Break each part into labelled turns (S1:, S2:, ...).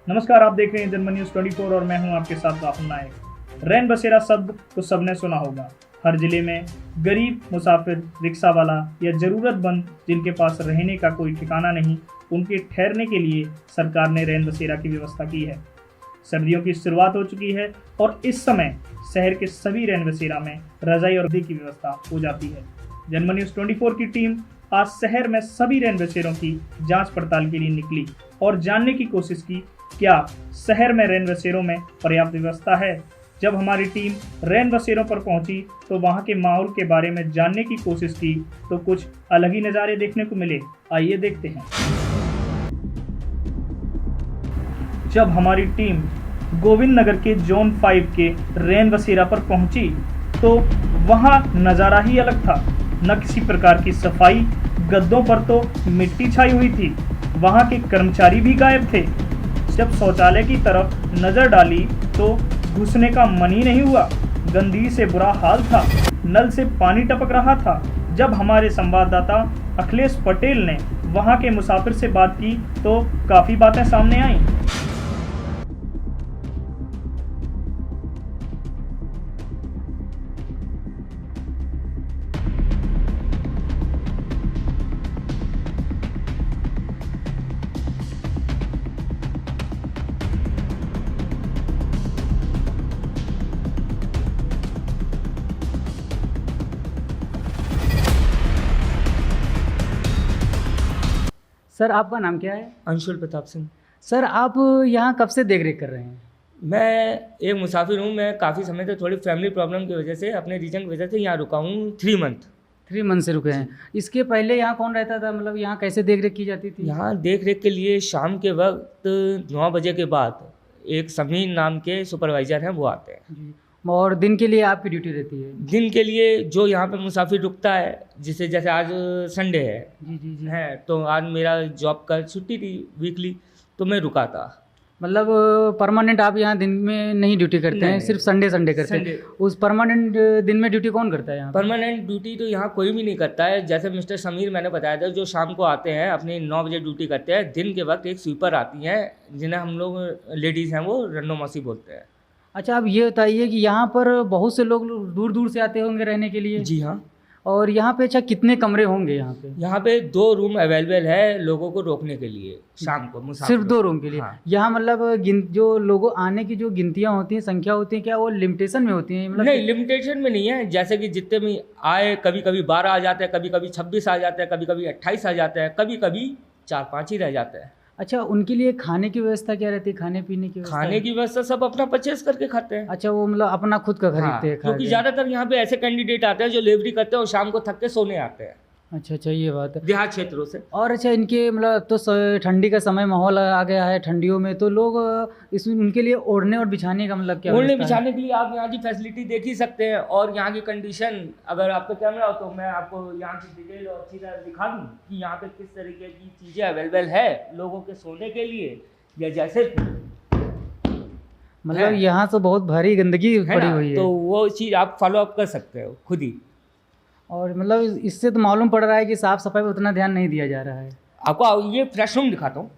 S1: नमस्कार, आप देख रहे हैं जनमन न्यूज़ 24 और मैं हूं आपके साथ राहुल नायक। रैन बसेरा शब्द तो सबने सुना होगा। हर जिले में गरीब, मुसाफिर, रिक्शा वाला या ज़रूरतमंद जिनके पास रहने का कोई ठिकाना नहीं, उनके ठहरने के लिए सरकार ने रैन बसेरा की व्यवस्था की है। सर्दियों की शुरुआत हो चुकी है और इस समय शहर के सभी रैन बसेरा में रजाई और गद्दे की व्यवस्था हो जाती है। जनमन न्यूज़ 24 की टीम आज शहर में सभी रैन बसेरों की जांच पड़ताल के लिए निकली और जानने की कोशिश की क्या शहर में रैन बसेरों में पर्याप्त व्यवस्था है। जब हमारी टीम रैन बसेरों पर पहुंची तो वहां के माहौल के बारे में जानने की कोशिश की तो कुछ अलग ही नज़ारे देखने को मिले। आइए देखते हैं। जब हमारी टीम गोविंद नगर के जोन 5 के रैन बसेरा पर पहुंची तो वहां नज़ारा ही अलग था। न किसी प्रकार की सफाई, गद्दों पर तो मिट्टी छाई हुई थी। वहां के कर्मचारी भी गायब थे। जब शौचालय की तरफ नजर डाली तो घुसने का मन ही नहीं हुआ। गंदगी से बुरा हाल था, नल से पानी टपक रहा था। जब हमारे संवाददाता अखिलेश पटेल ने वहां के मुसाफिर से बात की तो काफ़ी बातें सामने आईं।
S2: सर आपका नाम क्या है?
S3: अंशुल प्रताप सिंह।
S2: सर आप यहाँ कब से देख रेख कर रहे हैं?
S3: मैं एक मुसाफिर हूँ। मैं काफ़ी समय से थोड़ी फैमिली प्रॉब्लम की वजह से, अपने रीजन की वजह से यहाँ रुका हूँ 3 मंथ।
S2: 3 मंथ से रुके हैं। इसके पहले यहाँ कौन रहता था, मतलब यहाँ कैसे देख रेख की जाती थी?
S3: यहाँ देख रेख के लिए शाम के वक्त 9 बजे के बाद एक समीर नाम के सुपरवाइज़र हैं, वो आते हैं।
S2: जी। और दिन के लिए आपकी ड्यूटी रहती है?
S3: दिन के लिए जो यहाँ पे मुसाफिर रुकता है, जिसे जैसे आज संडे है,
S2: जी जी जी।
S3: है तो आज मेरा जॉब का छुट्टी थी वीकली, तो मैं रुका था।
S2: मतलब परमानेंट आप यहाँ दिन में नहीं ड्यूटी करते हैं,
S3: नहीं।
S2: सिर्फ संडे संडे करते हैं?
S3: संडे।
S2: उस परमानेंट दिन में ड्यूटी कौन करता है यहाँ पे?
S3: परमानेंट ड्यूटी तो यहाँ कोई भी नहीं करता है। जैसे मिस्टर समीर मैंने बताया था, जो शाम को आते हैं अपनी 9 बजे ड्यूटी करते हैं। दिन के वक्त एक स्वीपर आती हैं, जिन्हें हम लोग लेडीज़ हैं वो रन्नो मौसी बोलते हैं।
S2: अच्छा, अब ये बताइए कि यहाँ पर बहुत से लोग दूर दूर से आते होंगे रहने के लिए?
S3: जी हाँ।
S2: और यहाँ पे अच्छा कितने कमरे होंगे यहाँ पे?
S3: यहाँ पे 2 रूम अवेलेबल है लोगों को रोकने के लिए शाम को मुसाफिर।
S2: सिर्फ 2 रूम के लिए?
S3: हाँ।
S2: यहाँ मतलब जो लोगों आने की जो गिनतियाँ होती हैं, संख्या होती है, क्या वो लिमिटेशन में होती हैं? मतलब
S3: नहीं, लिमिटेशन में नहीं है। जैसे कि जितने भी आए, कभी कभी 12 आ जाते हैं, कभी कभी 26 आ जाते हैं, कभी कभी 28 आ जाते हैं, कभी कभी 4-5 ही रह जाते हैं।
S2: अच्छा, उनके लिए खाने की व्यवस्था क्या रहती है, खाने पीने की व्यवस्था?
S3: खाने की व्यवस्था सब अपना परचेस करके खाते हैं।
S2: अच्छा, वो मतलब अपना खुद का
S3: हाँ,
S2: खरीदते हैं?
S3: क्योंकि ज़्यादातर यहाँ पे ऐसे कैंडिडेट आते हैं जो लेबरी करते हैं और शाम को थक के सोने आते हैं
S2: अच्छा, ये बात है।
S3: देहात क्षेत्रों से।
S2: और अच्छा, इनके मतलब अब तो ठंडी का समय माहौल आ गया है, ठंडियों में तो लोग इसमें उनके लिए ओढ़ने और बिछाने का मतलब क्या
S3: ओढ़ने
S2: व्यवस्था है?
S3: बिछाने के लिए आप यहाँ की फैसिलिटी देख ही सकते हैं। और यहाँ की कंडीशन, अगर आपका कैमरा हो तो मैं आपको यहाँ की डिटेल और अच्छी तरह दिखा दूँ कि यहाँ पे किस तरीके की चीज़ें अवेलेबल है लोगों के सोने के लिए। या जैसे
S2: मतलब यहाँ तो बहुत भारी गंदगी
S3: है
S2: पड़ी
S3: ना,
S2: हुई है।
S3: तो वो चीज़ आप फॉलो अप कर सकते हो खुद ही।
S2: और मतलब इससे तो मालूम पड़ रहा है कि साफ़ सफाई पर उतना ध्यान नहीं दिया जा रहा है।
S3: आपको ये फ्रेश रूम दिखाता हूँ।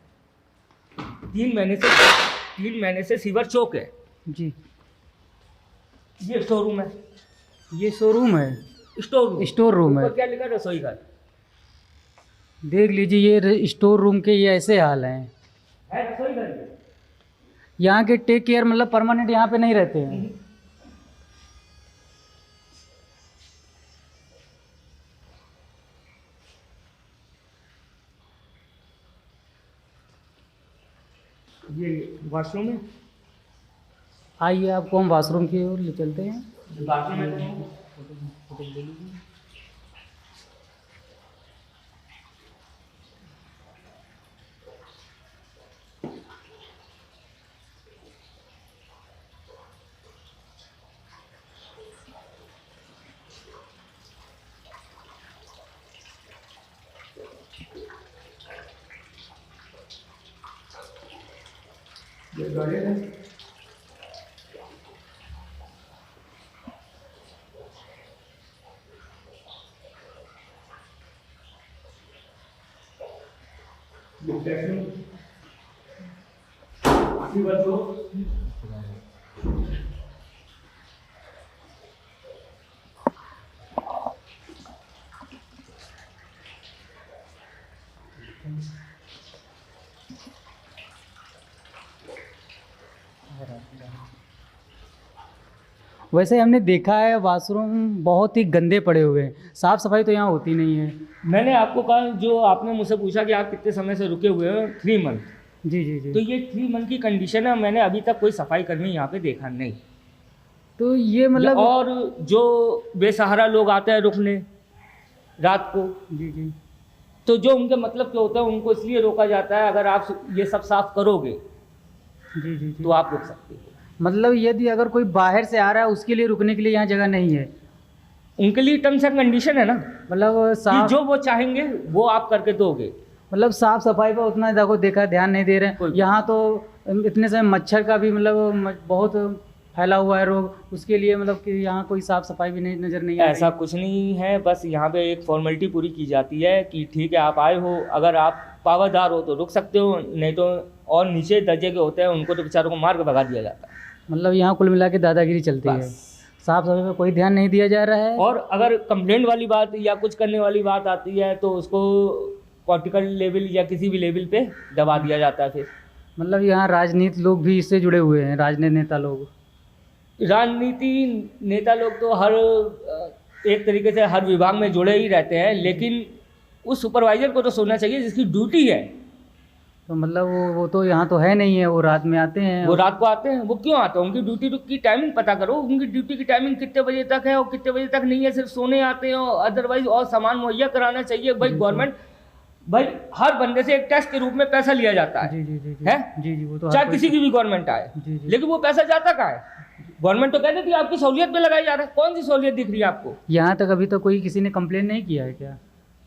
S3: 3 महीने से सीवर चौक है।
S2: जी।
S3: ये स्टोर रूम है।
S2: ये शोरूम है? स्टोर रूम है।
S3: ऊपर क्या लिखा है? रसोई घर
S2: देख लीजिए, ये स्टोर रूम के ये ऐसे हाल हैं।
S3: है, रसोई घर है।
S2: यहाँ के टेक केयर मतलब परमानेंट यहाँ पे नहीं रहते हैं?
S3: ये वॉशरूम है।
S2: आइए आपको हम वाशरूम की ओर ले चलते हैं।
S3: बाथरूम है। ये टॉयलेट है। ये बेडरूम। काफी बचो।
S2: वैसे हमने देखा है वाशरूम बहुत ही गंदे पड़े हुए हैं, साफ़ सफाई तो यहाँ होती नहीं है।
S3: मैंने आपको कहा, जो आपने मुझसे पूछा कि आप कितने समय से रुके हुए हो, 3 मंथ।
S2: जी जी जी।
S3: तो ये 3 मंथ की कंडीशन है, मैंने अभी तक कोई सफाई कर्मी यहाँ पे देखा नहीं।
S2: तो ये मतलब
S3: और जो बेसहारा लोग आते हैं रुकने रात को,
S2: जी जी
S3: तो जो उनके मतलब के होते हैं उनको इसलिए रोका जाता है, अगर आप ये सब साफ करोगे
S2: जी जी जी।
S3: तो आप रुक सकते हो।
S2: मतलब यदि अगर कोई बाहर से आ रहा है उसके लिए रुकने के लिए यहाँ जगह नहीं है?
S3: उनके लिए टर्म्स एंड कंडीशन है ना,
S2: मतलब
S3: कि
S2: साफ
S3: जो वो चाहेंगे वो आप करके दोगे।
S2: मतलब साफ सफाई पर उतना देखा ध्यान नहीं दे रहे हैं।
S3: कोई-
S2: यहाँ तो इतने समय मच्छर का भी मतलब बहुत फैला हुआ है रोग, उसके लिए मतलब कि यहाँ कोई साफ सफाई भी नहीं नज़र नहीं आ रही।
S3: ऐसा कुछ नहीं है, बस यहाँ पे एक फॉर्मेलिटी पूरी की जाती है कि ठीक है आप आए हो, अगर आप पावरदार हो तो रुक सकते हो, नहीं तो और नीचे दर्जे के होते हैं उनको तो बेचारों को मार के भगा दिया जाता है।
S2: मतलब यहाँ कुल मिला के दादागिरी चलती है,
S3: बस।
S2: साफ सफाई पर कोई ध्यान नहीं दिया जा रहा है।
S3: और अगर कंप्लेंट वाली बात या कुछ करने वाली बात आती है तो उसको पॉलिटिकल लेवल या किसी भी लेवल पे दबा दिया जाता है। फिर
S2: मतलब यहाँ राजनीति लोग भी इससे जुड़े हुए हैं, राजनीति नेता लोग।
S3: राजनीति नेता लोग तो हर एक तरीके से हर विभाग में जुड़े ही रहते हैं, लेकिन उस सुपरवाइजर को तो सोचना चाहिए जिसकी ड्यूटी है।
S2: तो मतलब वो तो यहाँ तो है नहीं है, वो रात में आते हैं।
S3: वो रात को आते हैं, वो क्यों आते हैं? उनकी ड्यूटी की टाइमिंग पता करो, उनकी ड्यूटी की टाइमिंग कितने बजे तक है और कितने बजे तक नहीं है। सिर्फ सोने आते हैं, अदरवाइज और सामान मुहैया कराना चाहिए। भाई गवर्नमेंट, भाई हर बंदे से एक टैक्स के रूप में पैसा लिया जाता है,
S2: जी जी जी जी
S3: है?
S2: जी जी। वो तो
S3: चाहे
S2: हर कोई-
S3: किसी की भी गवर्नमेंट आए,
S2: जी जी।
S3: लेकिन वो पैसा जाता कहाँ है? गवर्नमेंट तो कहती थी आपकी सहूलियत पे लगाया जा रहा है। कौन सी सहूलियत दिख रही है आपको?
S2: यहाँ तक अभी तक कोई किसी ने कंप्लेन नहीं किया है क्या?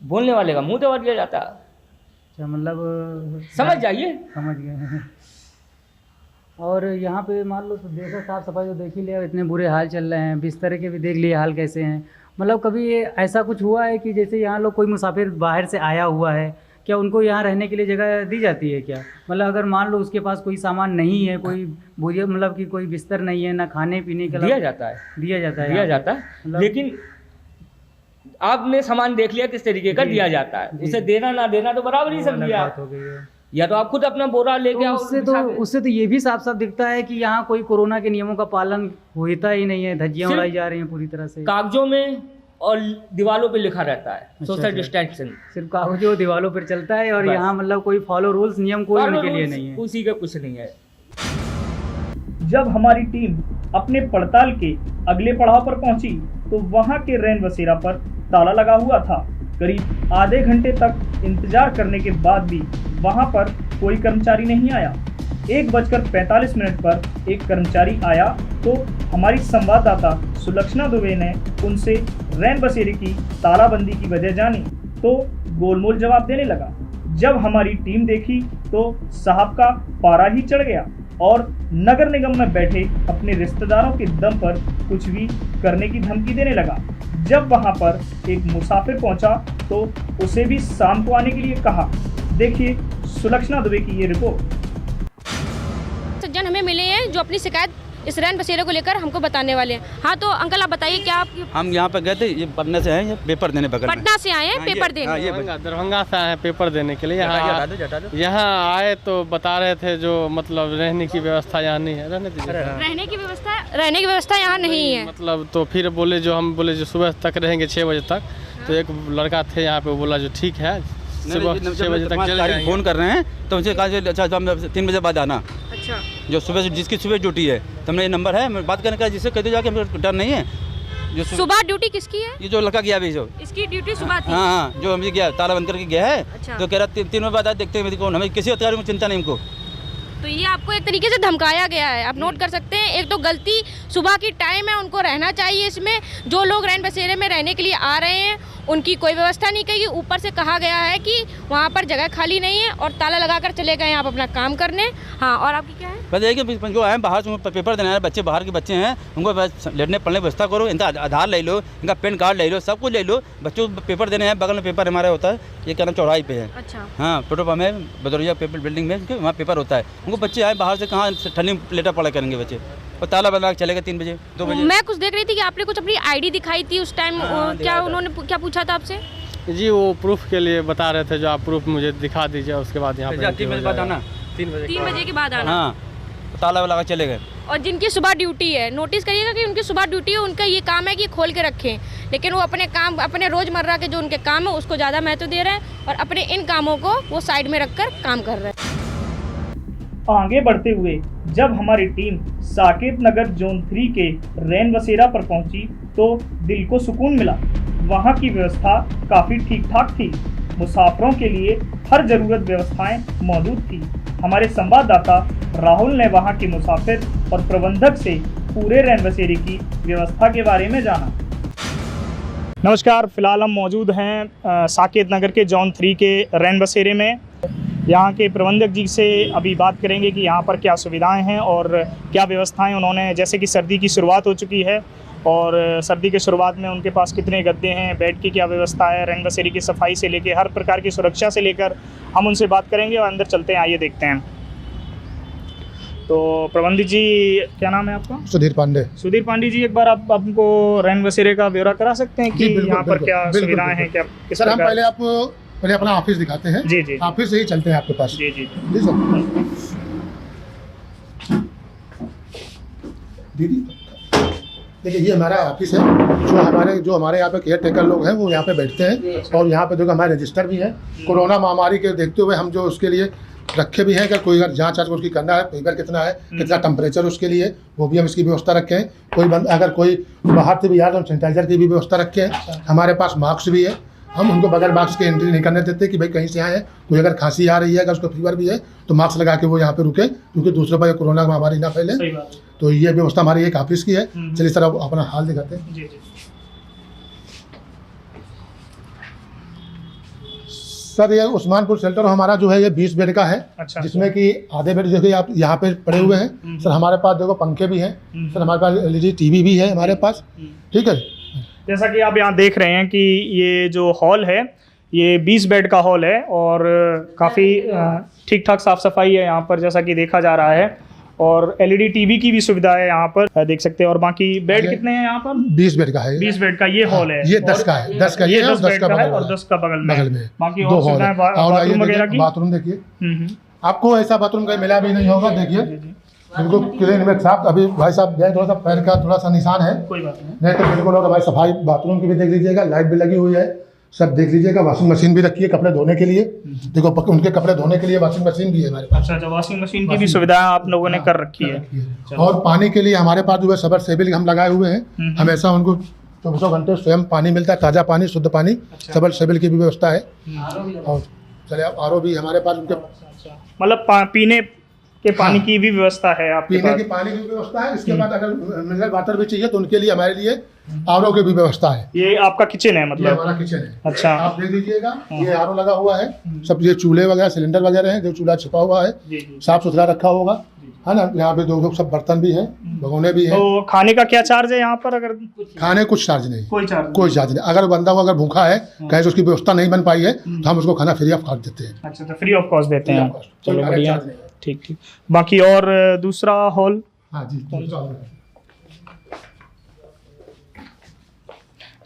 S3: बोलने वाले का मुंह दबा दिया जाता है।
S2: अच्छा, मतलब
S3: समझ जाइए।
S2: समझ गए। और यहाँ पे मान लो तो देखो, साफ सफाई तो देख ही लिया, इतने बुरे हाल चल रहे हैं, बिस्तर के भी देख लिए हाल कैसे हैं। मतलब कभी ये ऐसा कुछ हुआ है कि जैसे यहाँ लोग कोई मुसाफिर बाहर से आया हुआ है, क्या उनको यहाँ रहने के लिए जगह दी जाती है क्या? मतलब अगर मान लो उसके पास कोई सामान नहीं है, कोई भूजिया मतलब कि कोई बिस्तर नहीं है, ना खाने पीने के
S3: दिया जाता है,
S2: दिया जाता है
S3: दिया
S2: यहाँ पे।
S3: जाता है,
S2: मतलब-
S3: लेकिन आपने सामान देख लिया किस तरीके का
S2: जी,
S3: दिया जाता है,
S2: जी।
S3: उसे देना ना देना तो बराबर ही
S2: वो अलग
S3: समझिए
S2: बात
S3: आप।
S2: हो गई है।
S3: या तो आप खुद अपना बोरा लेके
S2: तो
S3: आओ, बिछा के।
S2: उससे तो ये भी साफ साफ दिखता है कि यहाँ कोई कोरोना के नियमों का पालन होता ही नहीं है, धज्जियाँ
S3: सिर्फ
S2: उड़ाई जा रही हैं पूरी तरह से।
S3: कागजों में और दीवारों पे लिखा रहता है सोशल
S2: अच्छा।
S3: डिस्टेंसिंग।
S2: सिर्फ कागजों दीवारों पर चलता है और
S3: बस।
S2: यहाँ मतलब कोई फॉलो रूल्स नियम कोई उनके लिए नहीं है।
S3: उसी का कुछ नहीं है।
S1: जब हमारी टीम अपने पड़ताल के अगले पड़ाव पर पहुंची तो वहां के रैन बसेरा पर ताला लगा हुआ था। करीब आधे घंटे तक इंतजार करने के बाद भी वहां पर कोई कर्मचारी नहीं आया। 1:45 पर एक कर्मचारी आया तो हमारी संवाददाता सुलक्षणा दुबे ने उनसे रैन बसेरे की तालाबंदी की वजह जानी तो गोलमोल जवाब देने लगा। जब हमारी टीम देखी तो साहब का पारा ही चढ़ गया और नगर निगम में बैठे अपने रिश्तेदारों के दम पर कुछ भी करने की धमकी देने लगा। जब वहां पर एक मुसाफिर पहुंचा तो उसे भी शाम को आने के लिए कहा। देखिए सुलक्षणा दुबे की ये रिपोर्ट।
S4: सज्जन हमें मिले हैं जो अपनी शिकायत इस रैन बसेरे को लेकर हमको बताने वाले हैं। हाँ तो अंकल आप बताइए, क्या आप
S5: हम यहाँ पे गए थे, ये पटना से हैं, ये पेपर देने बगल में।
S4: पटना से आए हैं
S5: हाँ,
S4: पेपर
S5: ये
S4: देने?
S6: दरभंगा से आए हैं पेपर देने के लिए। यहाँ आए तो बता रहे थे जो मतलब रहने की व्यवस्था यहाँ नहीं है। रहने
S4: रहने की व्यवस्था यहाँ नहीं है।
S6: मतलब तो फिर बोले जो हम बोले जो सुबह तक रहेंगे 6 बजे तक। तो एक लड़का थे यहाँ पे, बोला जो ठीक है सुबह 6 बजे तक चले जाएंगे।
S5: फोन कर रहे हैं तो उनसे कहा अच्छा तो हम 3 बजे बाद आना।
S4: अच्छा,
S5: जो सुबह जिसकी सुबह ड्यूटी है, तो हमने ये नंबर है, मैं बात करने का, जिससे कहते जाके हमें डर नहीं है। जो
S4: सुबह ड्यूटी किसकी है?
S5: ये जो लड़का गया अभी जो,
S4: इसकी ड्यूटी सुबह थी।
S5: हाँ हाँ, जो हमें गया ताला बंद करके गया है।
S4: अच्छा।
S5: तो कह रहा 3 बजे बाद आए, देखते हैं कौन, हमें किसी अधिकारी में चिंता नहीं हमको।
S4: तो ये आपको एक तरीके से धमकाया गया है, आप नोट कर सकते हैं। एक तो गलती सुबह की टाइम है, उनको रहना चाहिए इसमें। जो लोग रैन बसेरे में रहने के लिए आ रहे हैं उनकी कोई व्यवस्था नहीं की। ऊपर से कहा गया है कि वहाँ पर जगह खाली नहीं है और ताला लगाकर चले गए आप अपना काम करने। हाँ, और आपकी क्या है?
S5: बस यही कि जो आए बाहर से पेपर देने आए बच्चे, बाहर के बच्चे हैं, उनको बस लेटने पढ़ने की व्यवस्था करो, इनका आधार ले लो, इनका पैन कार्ड ले लो, सब कुछ ले लो। बच्चों को पेपर देने हैं, बगल में पेपर हमारा होता है, ये क्या नाम चौराहे पे है।
S4: अच्छा।
S5: हाँ, पेट्रोल पंप है बदौरिया पेपर बिल्डिंग में, वहाँ पेपर होता है। उनको बच्चे आए बाहर से, कहाँ ठंडी में लेटर पढ़ा करेंगे बच्चे, और ताला बंदा चले गए 3 बजे 2 बजे।
S4: मैं कुछ देख रही थी कि आपने कुछ अपनी आईडी दिखाई थी उस टाइम। क्या उन्होंने क्या पूछा था आपसे?
S6: जी वो प्रूफ के लिए बता रहे थे, जो आप प्रूफ मुझे दिखा दीजिए, उसके बाद यहाँ पे
S5: 3 बजे बाद आना,
S6: 3
S4: बजे के बाद आना।
S5: हाँ, ताला लगा चले गए।
S4: और जिनकी सुबह ड्यूटी है, नोटिस करिएगा कि उनकी सुबह ड्यूटी है, उनका ये काम है कि खोल के रखें, लेकिन वो अपने काम, अपने रोज़मर्रा के जो उनके काम है उसको ज़्यादा महत्व दे रहे हैं और अपने इन कामों को वो साइड में रखकर काम कर रहे हैं।
S1: आगे बढ़ते हुए जब हमारी टीम साकेत नगर जोन 3 के रैन बसेरा पर पहुंची तो दिल को सुकून मिला। वहां की व्यवस्था काफ़ी ठीक ठाक थी, मुसाफिरों के लिए हर ज़रूरत व्यवस्थाएं मौजूद थी। हमारे संवाददाता राहुल ने वहां के मुसाफिर और प्रबंधक से पूरे रैन बसेरे की व्यवस्था के बारे में जाना। नमस्कार, फिलहाल हम मौजूद हैं साकेत नगर के जोन 3 के रैन बसेरे में। यहाँ के प्रबंधक जी से अभी बात करेंगे कि यहाँ पर क्या सुविधाएं हैं और क्या व्यवस्थाएं उन्होंने, जैसे कि सर्दी की शुरुआत हो चुकी है और सर्दी के शुरुआत में उनके पास कितने गद्दे हैं, बेड की क्या व्यवस्था है, रैन बसेरे की सफाई से लेकर हर प्रकार की सुरक्षा से लेकर हम उनसे बात करेंगे और अंदर चलते हैं, आइए देखते हैं। तो प्रबंधक जी, क्या नाम है आपका?
S7: सुधीर पांडे।
S1: सुधीर पांडे जी, एक बार आप हमको रैन बसेरे का ब्यौरा करा सकते हैं कि यहाँ पर क्या सुविधाएं हैं, क्या किस
S7: सर? हम
S1: प्रकार?
S7: पहले अपना ऑफिस दिखाते हैं।
S1: जी जी।
S7: ऑफिस से ही चलते हैं आपके पास।
S1: जी जी
S7: जी सर। दीदी देखिए, ये हमारा ऑफिस है। जो हमारे यहाँ पे केयर टेकर लोग हैं वो यहाँ पे बैठते हैं और यहाँ पे देखो हमारे रजिस्टर भी हैं। कोरोना महामारी के देखते हुए हम जो उसके लिए रखे भी हैं कि कोई अगर जाँच उसकी करना है, फीवर कितना है, कितना टेम्परेचर उसके लिए, वो भी हम इसकी व्यवस्था रखे हैं। अगर कोई बाहर से भी आए तो सैनिटाइजर की भी व्यवस्था रखे हैं। हमारे पास मास्क भी है, हम उनको बगैर मास्क के एंट्री नहीं करने देते कि भाई कहीं से आए हैं, कोई अगर खांसी आ रही है, अगर उसको फीवर भी है तो मास्क लगा के वो यहाँ पे रुके, क्योंकि दूसरों पर कोरोना महामारी ना फैले। तो ये व्यवस्था हमारी एक ऑफिस की है। चलिए सर, अब अपना हाल दिखाते हैं।
S1: जी जी।
S7: सर, ये उस्मानपुर शेल्टर हमारा जो है ये 20 बेड का है।
S1: अच्छा।
S7: जिसमें कि आधे बेड देखिए आप यहाँ पे पड़े हुए हैं। सर हमारे पास देखो पंखे भी हैं। सर हमारे पास एलईडी टीवी भी है हमारे पास। ठीक है,
S1: जैसा कि आप यहाँ देख रहे हैं कि ये जो हॉल है ये 20 बेड का हॉल है और काफ़ी ठीक ठाक साफ़ सफाई है यहाँ पर, जैसा कि देखा जा रहा है। और एलईडी टीवी की भी सुविधा है यहाँ पर, देख सकते हैं। और बाकी बेड कितने हैं यहाँ पर?
S7: 20 बेड का है।
S1: 20 बेड का ये हॉल है।
S7: ये 10 का है। 10 का ये है और 10 का
S1: और 10 का बगल में। बाकी
S7: दो
S1: और
S7: हॉल है।
S1: बाथरूम वगैरह की?
S7: बाथरूम देखिए, आपको ऐसा बाथरूम कहीं मिला भी नहीं होगा। देखिए बिल्कुल क्लीन में साफ। अभी भाई साहब गए, थोड़ा सा पैर का थोड़ा सा निशान है,
S1: कोई बात नहीं
S7: तो बिल्कुल। और भाई सफाई बाथरूम की भी देख लीजिएगा, लाइट भी लगी हुई है, सब देख लीजिएगा। वॉशिंग मशीन भी रखी है कपड़े धोने के लिए। देखो उनके कपड़े धोने के लिए वॉशिंग मशीन भी है हमारे पास।
S1: अच्छा, वॉशिंग मशीन की भी सुविधा आप लोगों ने कर रखी है।
S7: और पानी के लिए हमारे पास जो है सबमर्सिबल हम लगाए हुए हैं। हमेशा उनको 24 घंटे स्वयं पानी मिलता है, ताज़ा पानी, शुद्ध पानी। सबमर्सिबल की भी व्यवस्था है। और चलिए आरओ भी हमारे पास उनके,
S1: मतलब पीने के पानी की भी व्यवस्था है आपके
S7: पीने
S1: पास?
S7: की पानी की व्यवस्था है। इसके बाद अगर मिनरल वाटर भी चाहिए तो उनके लिए हमारे लिए आरओ की भी व्यवस्था है।
S1: ये आपका किचन है
S7: ये
S1: मतलब?
S7: हमारा किचन है।
S1: अच्छा।
S7: आप देख लीजिएगा, ये आरओ लगा हुआ है। सब ये चूल्हे वगैरह, सिलेंडर वगैरह है, जो चूल्हा छिपा हुआ है,
S1: जी जी।
S7: साफ सुथरा रखा होगा, है ना। यहाँ पे दो सब बर्तन भी हैं, भगोने भी हैं।
S1: तो खाने का क्या चार्ज है यहाँ पर? अगर
S7: खाने कुछ चार्ज नहीं,
S1: कोई चार्ज
S7: नहीं। अगर बंदा को अगर भूखा है, कहीं से उसकी व्यवस्था नहीं बन पाई है तो हम उसको खाना फ्री ऑफ कॉस्ट देते हैं।
S1: अच्छा, तो फ्री ऑफ कॉस्ट देते हैं। चलो बढ़िया,
S7: चार्ज नहीं है।
S1: ठीक ठीक। बाकी और दूसरा हॉल?
S7: हाँ जी,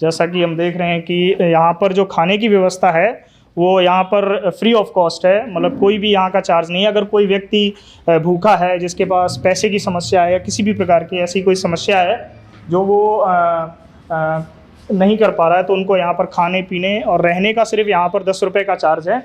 S1: जैसा कि हम देख रहे हैं कि यहाँ पर जो खाने की व्यवस्था है वो यहाँ पर फ्री ऑफ कॉस्ट है, मतलब कोई भी यहाँ का चार्ज नहीं है। अगर कोई व्यक्ति भूखा है, जिसके पास पैसे की समस्या है या किसी भी प्रकार की ऐसी कोई समस्या है जो वो नहीं कर पा रहा है, तो उनको यहाँ पर खाने पीने और रहने का सिर्फ यहाँ पर 10 रुपये का चार्ज है।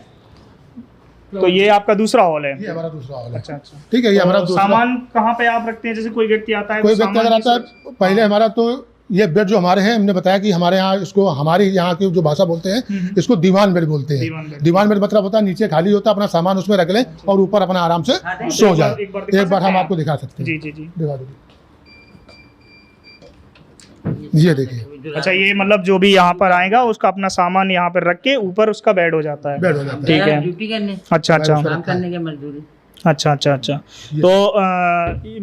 S1: तो ये आपका दूसरा हॉल है?
S7: ये हमारा दूसरा हॉल है।
S1: अच्छा अच्छा,
S7: ठीक है। ये हमारा दूसरा।
S1: सामान कहाँ पे आप रखते हैं? जैसे कोई व्यक्ति आता है,
S7: कोई व्यक्ति अगर आता है, पहले हमारा तो ये बेड जो हमारे हैं, हमने बताया कि हमारे यहाँ इसको, हमारी यहाँ की जो भाषा बोलते हैं इसको दीवान बेड बोलते हैं। दीवान बेड मतलब होता है नीचे खाली होता है, अपना सामान उसमें रख लें और ऊपर अपना आराम से सो जाए। एक बार हम आपको दिखा सकते हैं।
S1: जी जी जी,
S7: दिखा दीजिए। ये देखिए
S1: अच्छा, ये मतलब जो भी यहाँ पर आएगा उसका अपना सामान यहाँ पर रख के ऊपर उसका बेड हो जाता है।
S7: बेड हो जाता है।
S1: ठीक है,
S2: ड्यूटी करने
S1: अच्छा अच्छा
S2: काम करने के मजदूरी।
S1: अच्छा अच्छा अच्छा। तो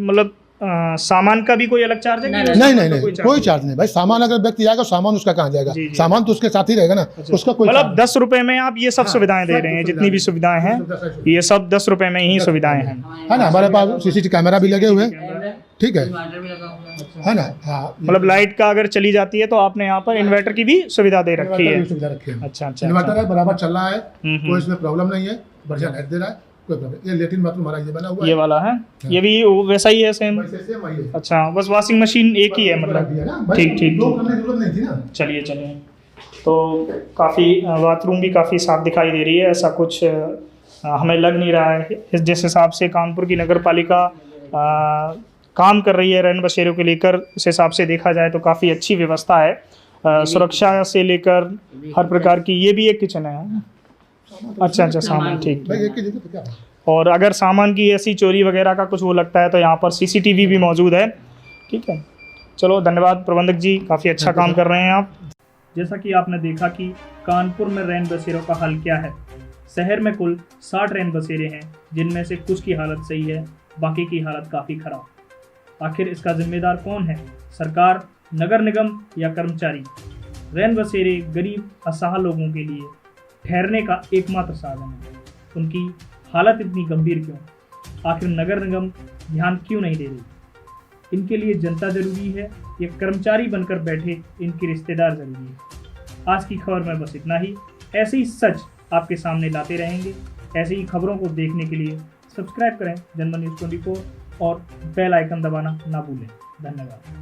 S1: मतलब सामान का भी कोई अलग चार्ज है कि
S7: नहीं नहीं नहीं, कोई चार्ज नहीं भाई। सामान अगर व्यक्ति आएगा सामान उसका कहाँ जाएगा?
S1: जी, जी।
S7: सामान तो उसके साथ ही रहेगा ना, उसका कोई
S1: मतलब
S7: charge
S1: 10 रुपए में आप ये सब
S7: हाँ,
S1: सुविधाएं दे
S7: सब
S1: रहे हैं,
S7: सुविधाएं
S1: जितनी भी सुविधाएं हैं ये सब 10 रुपए में ही सुविधाएं हैं,
S7: नहीं है ना। हमारे पास CCTV कैमरा भी लगे हुए हैं, ठीक है ना। हाँ,
S1: मतलब लाइट का अगर चली जाती है तो आपने यहाँ पर इन्वर्टर की भी सुविधा दे रखी है।
S7: सुविधा रखी है।
S1: अच्छा अच्छा
S7: इन्वर्टर है, बराबर चल रहा है,
S1: हम्म।
S7: कोई इसमें प्रॉब्लम नहीं है, बढ़िया लाइट दे रहा है, कोई प्रॉब्लम। ये लेटिन बाथरूम हमारा ये बना हुआ
S1: ये
S7: है,
S1: वाला है, ये भी वैसा ही है सेम।
S7: वैसे सेम वही है।
S1: अच्छा, बस वॉशिंग मशीन एक ही है मतलब।
S7: दिया ना भाई,
S1: ठीक ठीक
S7: दो
S1: ठीक।
S7: करने की जरूरत नहीं थी ना।
S1: चलिए चलिए, तो काफ़ी बाथरूम भी काफ़ी साफ दिखाई दे रही है, ऐसा कुछ हमें लग नहीं रहा है। जिस हिसाब से कानपुर की नगर पालिका काम कर रही है रैन बसेरों को लेकर, उस हिसाब से देखा जाए तो काफ़ी अच्छी व्यवस्था है, सुरक्षा से लेकर हर प्रकार की। ये भी एक किचन है। अच्छा अच्छा, सामान ठीक
S7: भाई
S1: ठीक।
S7: एक ही जगह पे क्या है?
S1: और अगर सामान की ऐसी चोरी वगैरह का कुछ वो लगता है तो यहाँ पर CCTV भी मौजूद है। ठीक है, चलो धन्यवाद प्रबंधक जी, काफ़ी अच्छा काम कर रहे हैं आप। जैसा कि आपने देखा कि कानपुर में रैन बसेरों का हाल क्या है। शहर में कुल 60 रैन बसेरे हैं, जिनमें से कुछ की हालत सही है, बाकी की हालत काफ़ी खराब। आखिर इसका जिम्मेदार कौन है? सरकार, नगर निगम या कर्मचारी? रैन बसेरे गरीब असहाय लोगों के लिए ठहरने का एकमात्र साधन है। उनकी हालत इतनी गंभीर क्यों? आखिर नगर निगम ध्यान क्यों नहीं दे रही? इनके लिए जनता जरूरी है या कर्मचारी बनकर बैठे इनके रिश्तेदार जरूरी है? आज की खबर में बस इतना ही। ऐसे ही सच आपके सामने लाते रहेंगे। ऐसे ही खबरों को देखने के लिए सब्सक्राइब करें जनमन न्यूज़ 24 और बेल आइकन दबाना ना भूलें। धन्यवाद।